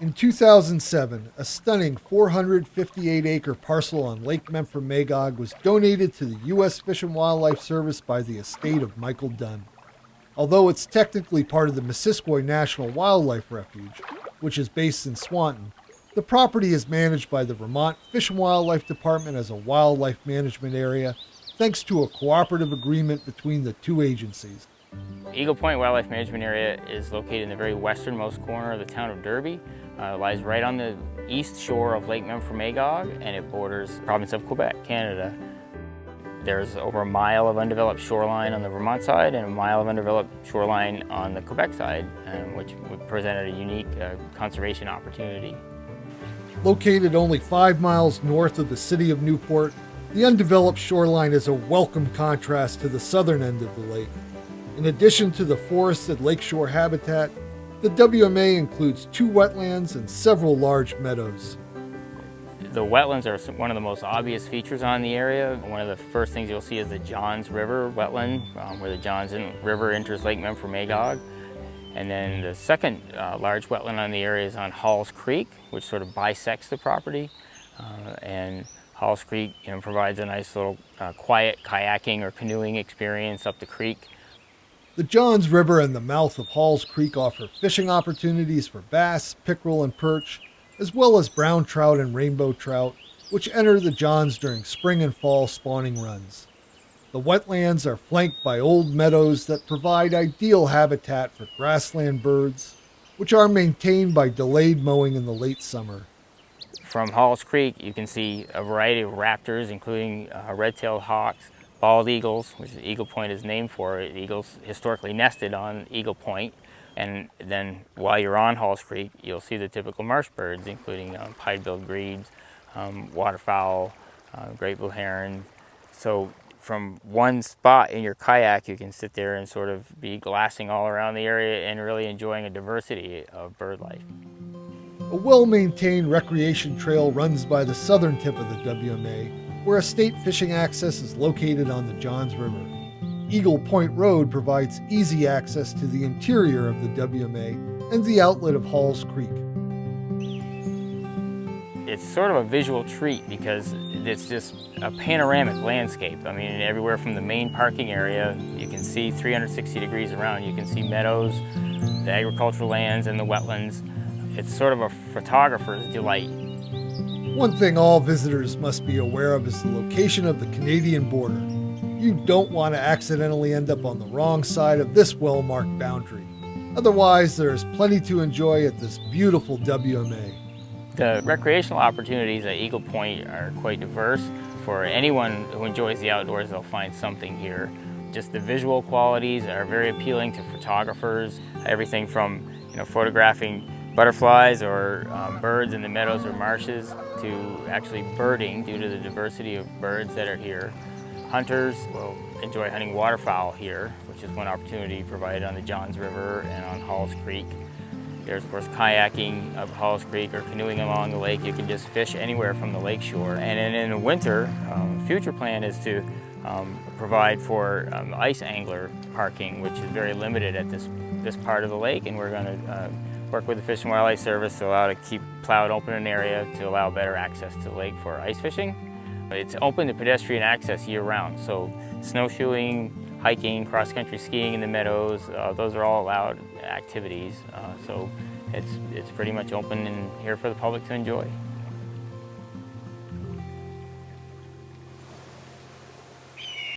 In 2007, a stunning 458-acre parcel on Lake Memphremagog was donated to the U.S. Fish and Wildlife Service by the estate of Michael Dunn. Although it's technically part of the Missisquoi National Wildlife Refuge, which is based in Swanton, the property is managed by the Vermont Fish and Wildlife Department as a wildlife management area, thanks to a cooperative agreement between the two agencies. Eagle Point Wildlife Management Area is located in the very westernmost corner of the town of Derby. It lies right on the east shore of Lake Memphremagog, and it borders the province of Quebec, Canada. There's over a mile of undeveloped shoreline on the Vermont side and a mile of undeveloped shoreline on the Quebec side, which presented a unique conservation opportunity. Located only 5 miles north of the city of Newport, the undeveloped shoreline is a welcome contrast to the southern end of the lake. In addition to the forested lakeshore habitat, the WMA includes 2 wetlands and several large meadows. The wetlands are one of the most obvious features on the area. One of the first things you'll see is the Johns River wetland, where the Johns River enters Lake Memphremagog. And then the second large wetland on the area is on Halls Creek, which sort of bisects the property. And Halls Creek provides a nice little quiet kayaking or canoeing experience up the creek. The Johns River and the mouth of Halls Creek offer fishing opportunities for bass, pickerel, and perch, as well as brown trout and rainbow trout, which enter the Johns during spring and fall spawning runs. The wetlands are flanked by old meadows that provide ideal habitat for grassland birds, which are maintained by delayed mowing in the late summer. From Halls Creek, you can see a variety of raptors, including red-tailed hawks, bald eagles, which Eagle Point is named for. Eagles historically nested on Eagle Point. And then while you're on Halls Creek, you'll see the typical marsh birds, including pied-billed grebes, waterfowl, great blue heron. So from one spot in your kayak, you can sit there and sort of be glassing all around the area and really enjoying a diversity of bird life. A well-maintained recreation trail runs by the southern tip of the WMA, where a state fishing access is located on the Johns River. Eagle Point Road provides easy access to the interior of the WMA and the outlet of Halls Creek. It's sort of a visual treat because it's just a panoramic landscape. I mean, everywhere from the main parking area, you can see 360 degrees around. You can see meadows, the agricultural lands, and the wetlands. It's sort of a photographer's delight. One thing all visitors must be aware of is the location of the Canadian border. You don't want to accidentally end up on the wrong side of this well-marked boundary. Otherwise, there's plenty to enjoy at this beautiful WMA. The recreational opportunities at Eagle Point are quite diverse. For anyone who enjoys the outdoors, they'll find something here. Just the visual qualities are very appealing to photographers. Everything from photographing butterflies or birds in the meadows or marshes to actually birding due to the diversity of birds that are here. Hunters will enjoy hunting waterfowl here, which is one opportunity provided on the Johns River and on Halls Creek. There's, of course, kayaking up Halls Creek or canoeing along the lake. You can just fish anywhere from the lake shore. And then in the winter, future plan is to provide for ice angler parking, which is very limited at this part of the lake, and we're going to work with the Fish and Wildlife Service to allow to keep plowed open an area to allow better access to the lake for ice fishing. It's open to pedestrian access year-round, so snowshoeing, hiking, cross-country skiing in the meadows, those are all allowed activities. So it's pretty much open and here for the public to enjoy.